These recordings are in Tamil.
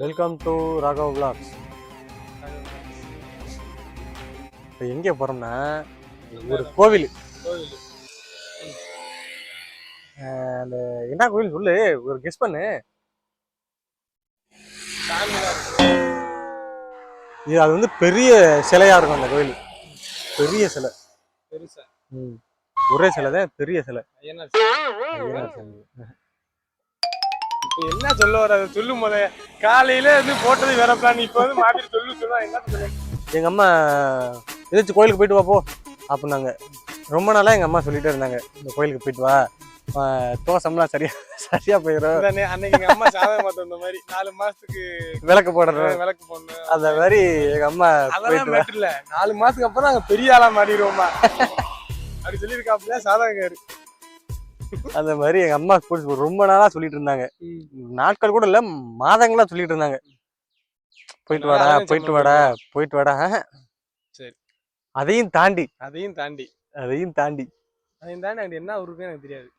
Welcome to Raghav vlogs. இப்போ எங்கே போகிறோம்னா ஒரு கோவில். அந்த என்ன கோவில் சொல்லு, ஒரு கெஸ் பண்ணு. இது அது வந்து பெரிய சிலையா இருக்கும் அந்த கோவில். பெரிய சிலை, ஒரே சிலை தான், பெரிய சிலை. என்ன சொல்ல வர சொல்லும் போத காலையில இருந்து போட்டது வேற பிளான், இப்ப வந்து மாத்தி சொல்லுவா. என்ன சொல்ல, எங்க அம்மா எதாச்சும் கோயிலுக்கு போயிட்டு வா போ அப்படின்னாங்க. ரொம்ப நாளா எங்க அம்மா சொல்லிட்டே இருந்தாங்க, இந்த கோயிலுக்கு போயிட்டு வா, தோசம்லாம் சரியா போயிடும். அன்னைக்கு எங்க அம்மா சாதகம் பார்த்து வந்த மாதிரி 4 மாசத்துக்கு விளக்கு போடணும், விளக்கு போடணும். அந்த மாதிரி எங்க அம்மா அதெல்லாம் இல்ல, 4 மாசத்துக்கு அப்புறம் நாங்க பெரிய ஆளா மாறிடுவோமா அப்படி சொல்லியிருக்காப்ல சாதகக்காரு. அந்த மாதிரி எங்க அம்மா ரொம்ப நாளா சொல்லிட்டு இருந்தாங்க. நாட்கள் கூட இல்ல, மாதங்களா சொல்லிட்டு இருந்தாங்க, போயிட்டு வாடா போயிட்டு வாடா போயிட்டு வாடா. சரி, அதையும் தாண்டி அங்க என்ன ஊருக்கு எனக்கு தெரியாது.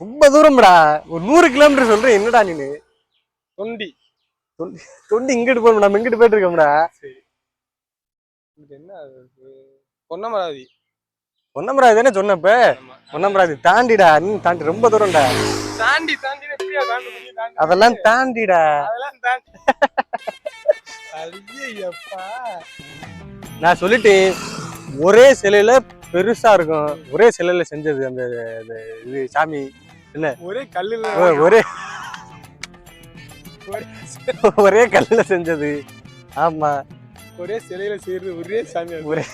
ரொம்ப தூரம்டா, ஒரு 100 கிலோமீட்டர் சொல்றேன். என்னடா நீனு? தொண்டி இங்கிட்டு போகணும், நம்ம இங்கிட்டு போயிட்டு இருக்கோம்டா. சரி, என்ன பொன்னமராவதி தானே சொன்னப்ப. பொன்னமராவதி தாண்டிடா, நீ தாண்டி ரொம்ப தூரம்டா. தாண்டி அதெல்லாம் தாண்டிடா. நான் சொல்லிட்டு ஒரே சிலையில பெருசா இருக்கும், ஒரே சிலையில செஞ்சது அந்த இது சாமி. என்ன ஒரே கல்லுல, ஒரே கல்லுல செஞ்சது. ஆமா, ஒரே சிலையில செய்யறது ஒரே சாமி. ஒரே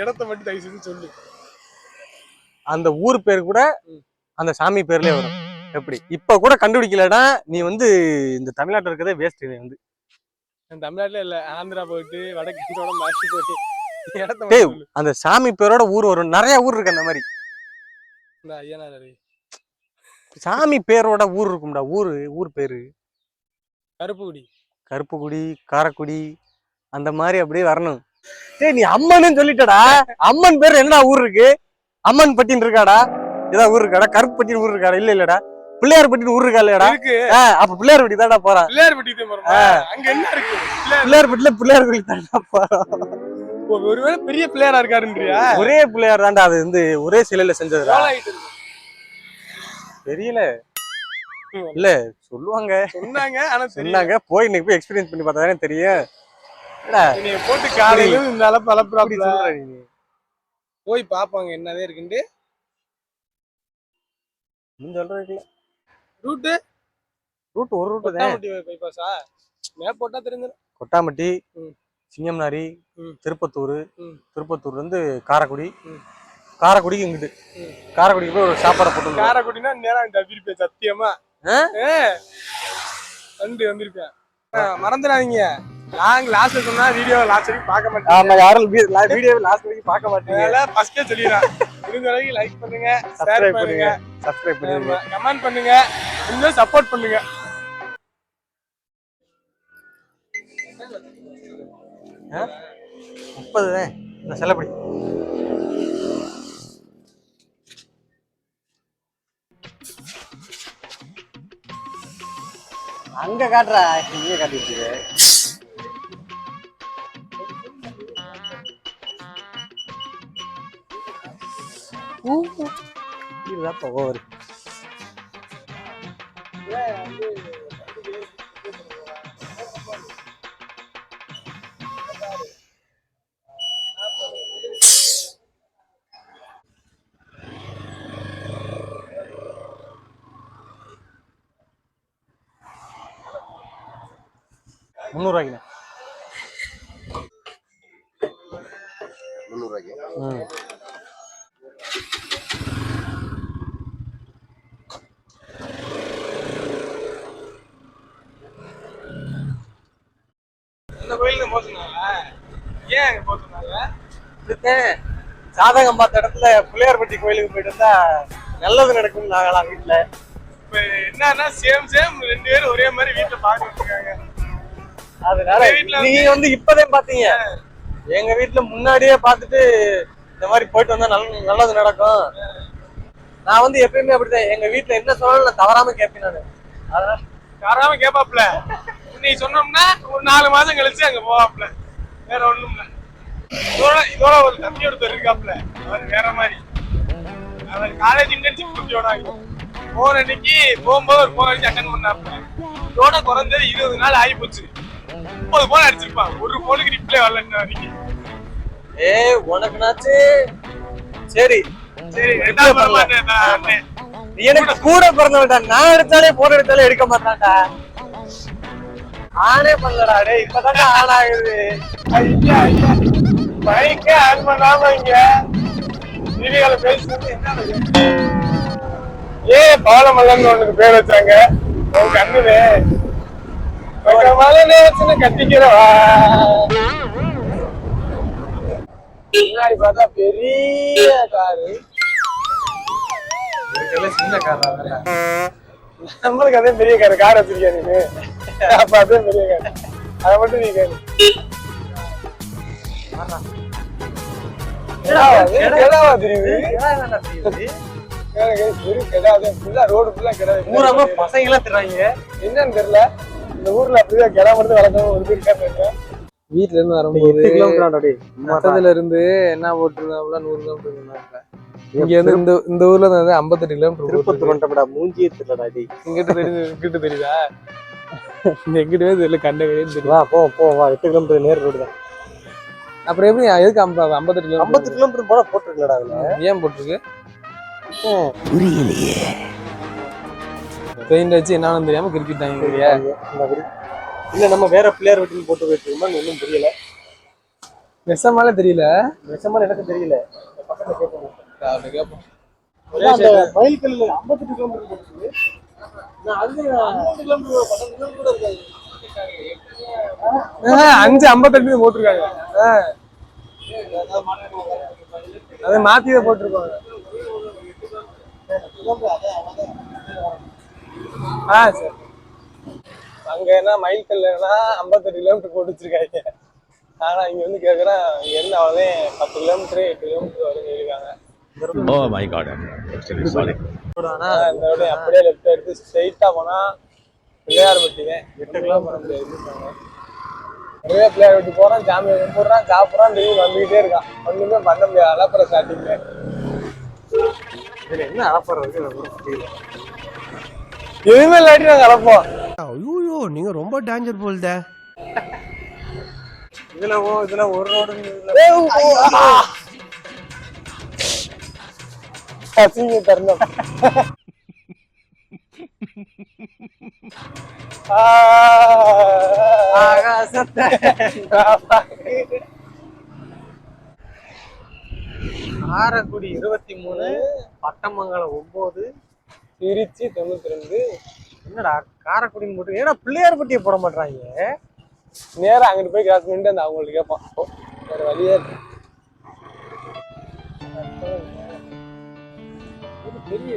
இடத்த மட்டும் தயவு செஞ்சு சொல்லு. அந்த ஊர் பேர் கூட அந்த சாமி பேர்லயே வரும். எப்படி இப்ப கூட கண்டுபிடிக்கலடா நீ வந்து இந்த தமிழ்நாட்டுல இருக்கதே வேஸ்ட். நீ வந்து தமிழ்நாட்டுல இல்ல, ஆந்திரா போயிட்டு வடக்கு மாற்றி போயிட்டு அந்த சாமி பேரோட ஊர் வரும். நிறைய ஊர் இருக்கு அந்த மாதிரி. சாமி பேரோட ஊர் இருக்கும்டா. ஊர் பேரு கருப்புக்குடி, காரக்குடி, அந்த மாதிரி அப்படியே வரணும். சரி, நீ அம்மன் சொல்லிட்டடா. அம்மன் பேர் என்ன ஊர் இருக்கு? அம்மன் பட்டின்னு இருக்காடா? ஏதாவது ஊர் இருக்காடா? கருப்புப்பட்டின்னு ஊர் இருக்காடா? இல்லடா. பிள்ளையார் பட்டின்னு ஊர் இருக்கா இல்லையாடா? அப்ப பிள்ளையார் பட்டி தான்டா போறான். பிள்ளையார் பட்டில பிள்ளையார் கோயில் தான்டா போறான். ஒருவேளை பெரிய பிள்ளையாரா இருக்காருன்றியா? ஒரே பிள்ளையார் தான்டா, அது வந்து ஒரே சிலையில செஞ்சதுடா. தெரியல இல்ல, சொன்னாங்க. போய் இன்னைக்கு போய் எக்ஸ்பீரியன்ஸ் பண்ணி பார்த்தா தானே தெரியும். போட்டு காலையில இந்த அளப்பு அளப்புறாப்ல போய் பாப்பாங்க என்னதே இருக்குன்னு சொல்றதுல. ரூட் ஒரு ரூட் தான். பைபாஸா மேப் போட்டா தெரிஞ்சிடும். கொட்டாம்பட்டி, சிங்கம்னாரி, திருப்பத்தூர்ல இருந்து காரைக்குடி, காரைக்குடிக்கு இங்கிட்டு காரைக்குடிக்கு போய் ஒரு சாப்பாடை போட்டு. காரைக்குடினா நேரம் தப்பிருப்பேன் சத்தியமா. வந்திருப்பேன். மறந்துடாதீங்க, நாங்க லாஸ்ட்ல சொன்னா வீடியோ லாஸ்ட் வரைக்கும் பார்க்க மாட்டோம். ஆமா, யாரும் வீடியோ லாஸ்ட் வரைக்கும் பார்க்க மாட்டீங்க. ஃபர்ஸ்டே சொல்லிடுறேன், முடிஞ்ச வரைக்கும் லைக் பண்ணுங்க, சப்ஸ்கிரைப் பண்ணுங்க, கமெண்ட் பண்ணுங்க, இன்னும் சப்போர்ட் பண்ணுங்க. இந்த செல்லப்படி அங்க காட்டுறா, இங்கே காட்டிட்டு ஓவர். ₹300. இந்த கோயிலுக்கு போச்சுனால ஏன் போச்சுனால சாதகம் பார்த்த இடத்துல பிள்ளையார்பட்டி கோயிலுக்கு போயிட்டு இருந்தா நல்லது நடக்கும் நாங்களாம் வீட்டுல. இப்ப என்னன்னா சேம் 2 பேரும் ஒரே மாதிரி வீட்டுல பாத்துட்டு இருக்காங்க. அதனால நீங்க வந்து இப்பதான் பாத்தீங்க. எங்க வீட்டுல முன்னாடியே பாத்துட்டு இந்த மாதிரி போயிட்டு வந்தா நல்லது நடக்கும். நான் வந்து எப்பயுமே அப்படிதான், எங்க வீட்டுல என்ன சொன்னாலும் நான் தவறாம கேட்பேன் நானு. அதனால யாராவது கேப்பாப்ல நீ சொன்னோம்னா ஒரு 4 மாசம் கழிச்சு அங்க போவாப்ல. வேற ஒண்ணும் இல்ல. இதோட ஒரு தம்பி ஒருத்தர் இருக்காப்ல, அவர் வேற மாதிரி. அவர் காலேஜ் இன்டர்ன்ஷிப் முடிஞ்சோட போன அன்னைக்கு போகும்போது ஒரு போன் அடிச்சு அட்டன் பண்ணாப்ல. இதோட குறைஞ்சது 20 நாள் ஆகி போச்சு. 30 போன் அடிச்சிருப்பான், ஒரு போனுக்கு ரிப்ளை வரல அன்னைக்கு. உனக்குனாச்சு சரி சரி எனக்கு கூட பிறந்தவன்டா, நான் எடுத்தாலே போன் எடுத்தாலே எடுக்க மாட்டான்டா. ஆனே பண்ணலடா. டே இப்பதான் ஆன் ஆகுது. பைக்கே ஆன் பண்ணாம இங்க வீடியோல பேசுறது என்ன? பாலமல்லன்னு ஒண்ணுக்கு பேர் வச்சாங்க. உன் கண்ணுவே மலை வச்சுன்னு கட்டிக்கிறவா. முன்னாடி பார்த்தா பெரிய காரு, சின்ன காரா. நம்மளுக்கு அதே பெரிய காரு. கார் வச்சிருக்கியா நீ? அப்ப அதே பெரிய காரு, அதை மட்டும் நீ கேளு. பசங்க எல்லாம் திறாங்க, என்னன்னு தெரியல. இந்த ஊர்ல அப்படிதான் கிடா மட்டும் வளர்க்க. வீட்டுல இருந்து வரும்போது மத்ததுல இருந்து என்ன போட்டுருந்தாப்புல 100 கிலோமீட்டர். இங்க இருந்து இந்த ஊர்ல இருந்து 58 கிலோமீட்டர். திருப்பத்தூர் வந்துட்டா, மூஞ்சியே தெரியலடா. இங்கிட்டு தெரியுதா? இந்த எங்கிட்டவே தெரியல, கண்ட தெரியும். போ 8 கிலோமீட்டர் நேர் ரோடு தான். அப்புறம் எப்படி எதுக்கு 58 கிலோமீட்டர் போல போட்டுருக்கலடா. ஏன் போட்டிருக்கு புரியலையே. பெயிண்ட் வச்சு என்னன்னு தெரியாம கிரிக்கிட்டாங்க. இல்ல நம்ம வேற பிளேயர் வெட்டின்னு போட்டு வச்சிருக்கோமா, ஒன்றும் புரியல. நெசமால தெரியல, நெசமால எனக்கு தெரியல. கேட்போம். மயில்கல்ல 58 கிலோமீட்டர் போட்டுருக்கு. நான் அது 60 கிலோமீட்டர் 10 கிலோமீட்டர் இருக்காது. 5:58 போட்டிருக்காங்க. அதை மாத்தியே போட்டிருக்காங்க. சரி. அங்க என்ன மயில்கல்னா 58 கிலோமீட்டர் போட்டு வச்சிருக்காங்க. ஆனா இங்க வந்து கேக்குறேன், இங்க இருந்து அவ்வளவே 10 கிலோமீட்டர் 8 கிலோமீட்டர் வரும் இருக்காங்க. Oh my god, actually sorry. இந்த ரோடு அப்படியே லெஃப்ட் எடுத்து ஸ்ட்ரைட்டா போனா பிள்ளையார்பட்டிங்க. 8 கிலோமீட்டர் நிறைய பிள்ளையார் வெட்டி போறான், ஜாமி போடுறான், சாப்பிட்றான், திரும்பி வந்துகிட்டே இருக்கான். ஒண்ணுமே பண்ண முடியாது. அலப்புற ஸ்டார்டிங்ல என்ன அலப்புறது தெரியல. எதுவுமே இல்லாட்டி நாங்க அலப்போம். ஐயோ, நீங்க ரொம்ப டேஞ்சர் போல்த. இதுல ஒரு ரோடு தரணும். காரைக்குடி 23, பட்டமங்கலம் 9, திருச்சி 92. என்னடா காரைக்குடின்னு போட்டு, ஏன்னா பிள்ளையார்பட்டியை போட மாட்டாங்க. நேரம் அங்கிட்டு போய் கிராஸ் பண்ணிட்டு அந்த அவங்களுக்கு கேட்பான். வேற வழியே பெரிய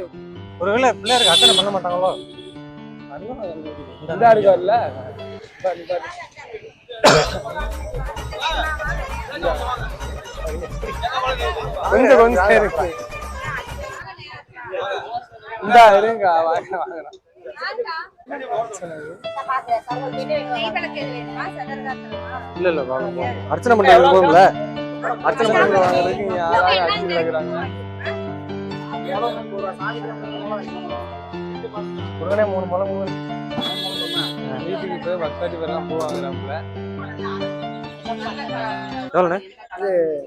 ஒருவேளை பிள்ளையாருக்கு அத்தனை பண்ண மாட்டாங்களோ? இந்த இருக்காருல்ல, கொஞ்சம் கொஞ்சம் இருக்கு. இந்த இருங்க வாங்குறேன். இல்ல அர்ச்சனை பண்றது போகும்ல, அர்ச்சனை பண்றது வாங்குறதுக்கு யாராவது அடிச்சு கிடக்குறாங்க. உடனே 3 மலம் வீட்டுக்கு போய் பக்தாட்டி பேர்லாம் போவாங்க. எவ்வளோண்ணே?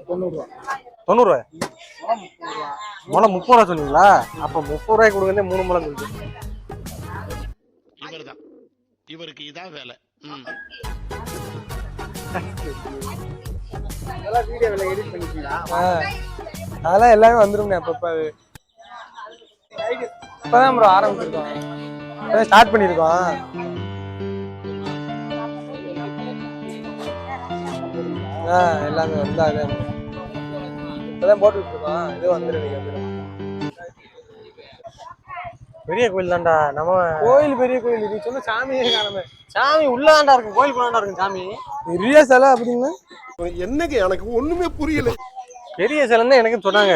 90 ரூபாய். முளம் 30 ரூபா சொன்னீங்களா? அப்ப 30 ரூபாய்க்கு கொடுங்க, 3 முளம் கொடுத்து. இவர்தான், இவருக்கு இதான் வேலை. அதெல்லாம் எல்லாமே வந்துரும்ண்ணே. அப்பப்ப அது இப்பதான் ப்ரோ ஆரம்பிச்சிருக்கோம், ஸ்டார்ட் பண்ணிருக்கோம். எல்லாமே வந்தா அதே இப்பதான் போட்டுட்டு இருக்கோம். இது வந்துடும். பெரிய கோயில் தான்டா நம்ம கோயில். பெரிய கோயில். நீ சொன்ன சாமியே காணமே. சாமி உள்ளதாண்டா இருக்கும், கோயில் உள்ளதாண்டா இருக்கும் சாமி. பெரிய சிலை அப்படின்னா என்னங்க எனக்கு ஒண்ணுமே புரியல. பெரிய சேலம் தான் எனக்கு சொன்னாங்க.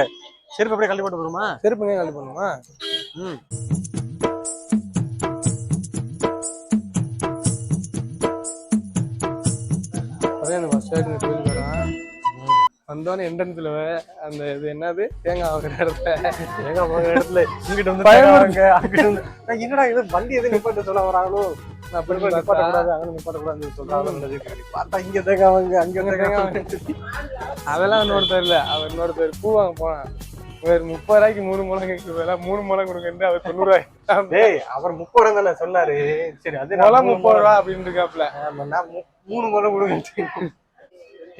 செருப்பு அப்படியே கழட்டி போட்டு போருமா? செருப்புங்க காலி பண்ணுமா? ம். அதே அந்த ஃபர்ஸ்ட் டைம் கோயிலுக்கு வரேன். வந்தோடனே என்ட்ரன்ஸ்ல அந்த இது என்னது தேங்காய் வாங்குற இடத்துல தேங்காய் போகிற இடத்துல இங்கிட்ட வந்து பயமுறுத்து. அங்கிட்ட வந்து நான் என்னடா இது வண்டி எதுவும் நிப்பாட்ட சொல்ல வராங்களோ, அப்படி நிப்பாட்டக்கூடாது அங்கே நிப்பாட்டக்கூடாதுன்னு சொல்றாங்க. பார்த்தா இங்க தேங்காய் வாங்க அங்க தேங்காய் வாங்க. அதெல்லாம் இன்னொருத்தர் இல்ல, அவர் இன்னொருத்தர் பூ வாங்க போனேன். ஒரு 30 ரூபாய்க்கு 3 முளை கேட்குறதுல 3 முளை கொடுக்குறது அவர் 90 ரூபாய். டேய் அவர் 30 ரூபா தானே சொன்னாரு. சரி அது முளை 30 ரூபா அப்படின்னு இருக்காப்ல. நான் 3 முறை கொடுங்க.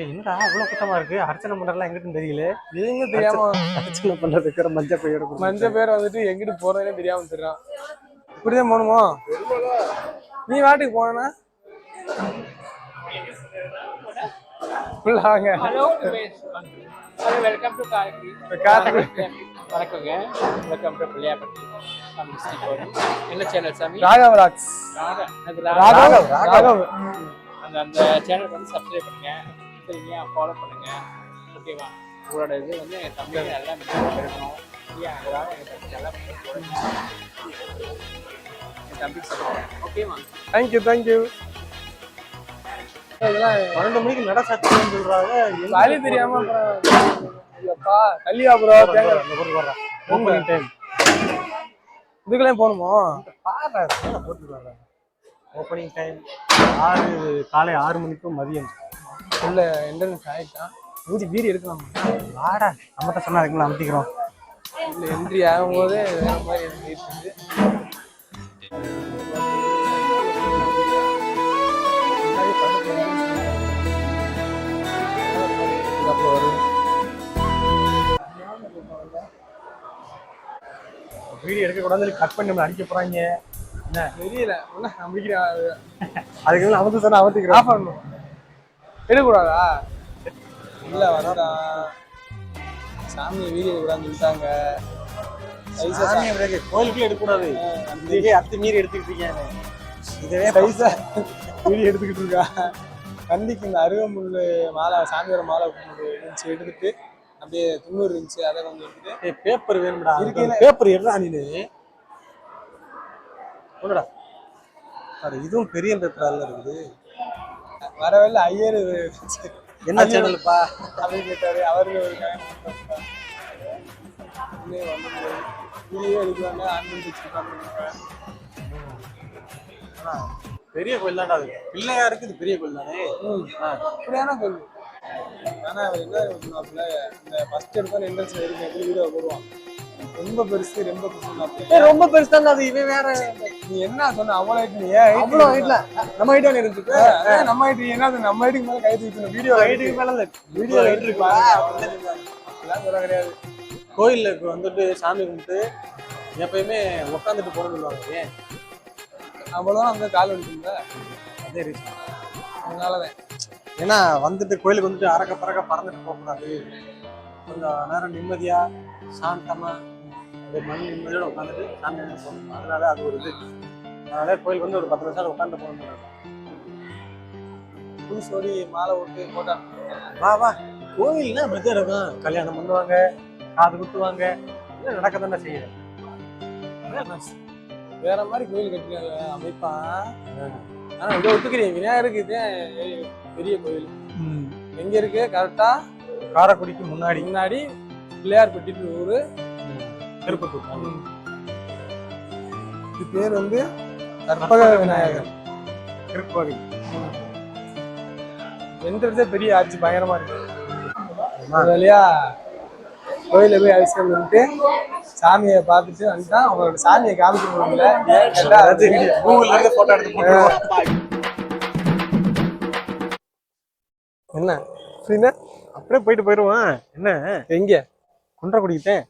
என்னடா இவ்வளவு கூட்டமா இருக்கு? அர்ச்சனை பண்றதுலாம் எங்கிட்டு தெரியல. எங்க தெரியாம அர்ச்சனை பண்றதுக்கு மஞ்சள் பையோட மஞ்சள் பேர் வந்துட்டு எங்கிட்டு போறதுனே தெரியாம தெரியும். இப்படிதான் போகணுமோ? நீ வாட்டுக்கு போனா வாங்க. Hello welcome to Karaikudi. வணக்கங்க, வெல்கம் டு பிள்ளையாப்பட்டி. என்ன சேனல் சாமி? ராகவ் ராக்ஸ். ராகவ் அந்த சேனலுக்கு வந்து சப்ஸ்கிரைப் பண்ணுங்க, சரிங்க, ஃபாலோ பண்ணுங்க, ஓகேவா? உங்களோட இது வந்து என் தம்பி நல்லா இருக்கணும், அதனால என் தம்பி நல்லா என் தம்பிக்கு சொல்லுவேன், ஓகேவா? தேங்க்யூ. இதெல்லாம் 12 மணிக்கு நட சாத்தியம் சொல்றாங்க. வழி தெரியாம கல்லியா ப்ரோ தேங்காய் ஓப்பனிங் டைம் இதுக்கெல்லாம் போகணுமோ? போட்டுருக்காங்க. ஓப்பனிங் டைம் காலை 6 மணிக்கும் மதியம். உள்ள என்ட்ரன்ஸ் ஆகிட்டான். வீடு எடுக்கலாம். வாடா நம்மகிட்ட சொன்னா அதுக்குள்ள அமுத்திக்கிறோம். இல்லை என்ட்ரி ஆகும்போது வேற மாதிரி இருக்குது. வீடியோ எடுக்க கூடாது கட் பண்ணி நம்ம அடிக்க போறாங்க. என்ன தெரியல நம்பிக்கிறேன். அதுக்கு அமுத்து சொன்னா அமுத்திக்கிறோம். ஆஃப் பண்ணணும். எடுக்கக்கூடாதா? இல்லை வந்தா சாமி வீடியோ எடுக்கூடாதுன்னு சொல்லிட்டாங்க. கோயிலுக்குள்ள எடுக்கக்கூடாது. இதே அத்து மீறி எடுத்துக்கிட்டு இருக்கேன். இதே பைசா வீடியோ எடுத்துக்கிட்டு இருக்கா. கண்டிக்கு இந்த அருகமுள் மாலை சாமியோட மாலை இருந்துச்சு, எடுத்துட்டு அப்படியே 90 இருந்துச்சு, அதை கொஞ்சம் எடுத்துட்டு பேப்பர் வேணும்டா. இருக்கேன் பேப்பர் எடுறா நீனு. ஒண்ணுடா இதுவும் பெரிய பேப்பர் இருக்குது. வரவில்லை. ஐயர் என்ன சேனல்ப்பா அப்படின்னு கேட்டாரு. அவருக்கு ஒரு வீடியோ எடுக்கிறாங்க. பெரிய கோயில் தான்டா அது. பிள்ளையாருக்கு இது பெரிய கோயில் தானே. இப்படியான கோயில். ஆனா அவர் என்ன சொன்னாப்புல, இந்த ஃபர்ஸ்ட் எடுத்தோன்னு என்ட்ரன்ஸ்ல இருக்கு எப்படி வீடியோ போடுவான். ரொம்ப பெருசு ரொம்ப பெருசு தான் அது. இவன் வேற. நீ என்ன சொன்ன? அவ்வளோ அவ்வளோ ஹைட்ல நம்ம ஹைட்டா இருந்துச்சு. நம்ம ஹைட் என்ன? நம்ம ஹைட்டுக்கு மேல கை தூக்கணும். வீடியோ ஹைட்டுக்கு மேல இல்ல, வீடியோ ஹைட் இருக்கா? அப்படிலாம் சொல்ல கிடையாது. கோயிலுக்கு வந்துட்டு சாமி கும்பிட்டு எப்பயுமே உட்காந்துட்டு போறோம்னு சொல்லுவாங்க. ஏன் அவ்வளோதான் வந்து கால் வலிக்கும்ல, அதே ரீசன். அதனாலதான். ஏன்னா வந்துட்டு கோயிலுக்கு வந்துட்டு அறக்க பறக்க பறந்துட்டு போகக்கூடாது. கொஞ்சம் நேரம் நிம்மதியா சாந்தமா மண் நிம்மதியோட உட்காந்துட்டு சாமி போகணும். அதனால அது ஒரு இது. அதனால கோயிலுக்கு வந்து ஒரு 10 நிமிஷம் உட்காந்து போகணும். புதுசோடி மாலை விட்டு போட்டா வா கோயில்னா அப்படித்தான் இருக்கும். கல்யாணம் பண்ணுவாங்க, காது குத்துவாங்க, எல்லாம் நடக்க தானே செய்யுது. வேற மாதிரி கோயில் கட்டினாங்க அமைப்பான். ஆனா இதை ஒத்துக்கிறீங்க, விநாயகருக்கு இதே பெரிய கோயில். எங்க இருக்கு? கரெக்டா காரைக்குடிக்கு முன்னாடி பிள்ளையார்பட்டி ஊரு, திருப்பத்தூர். இது பேர் வந்து கற்பக விநாயகர் திருக்கோவில். என்ட்ரன்ஸே பெரிய ஆட்சி பயங்கரமா இருக்கு. வழியா கோயில போய் அபிஷேகம் பண்ணிட்டு சாமியை பார்த்துட்டு வந்துட்டான். அவங்களோட சாமியை காமிக்க முடியல. கூகுள்ல இருந்து போட்டோ எடுத்து போட்டுருவோம். என்ன அப்படின்னா அப்படியே போயிடுவான். என்ன எங்க குன்றக்குடிக்கிட்டேன்.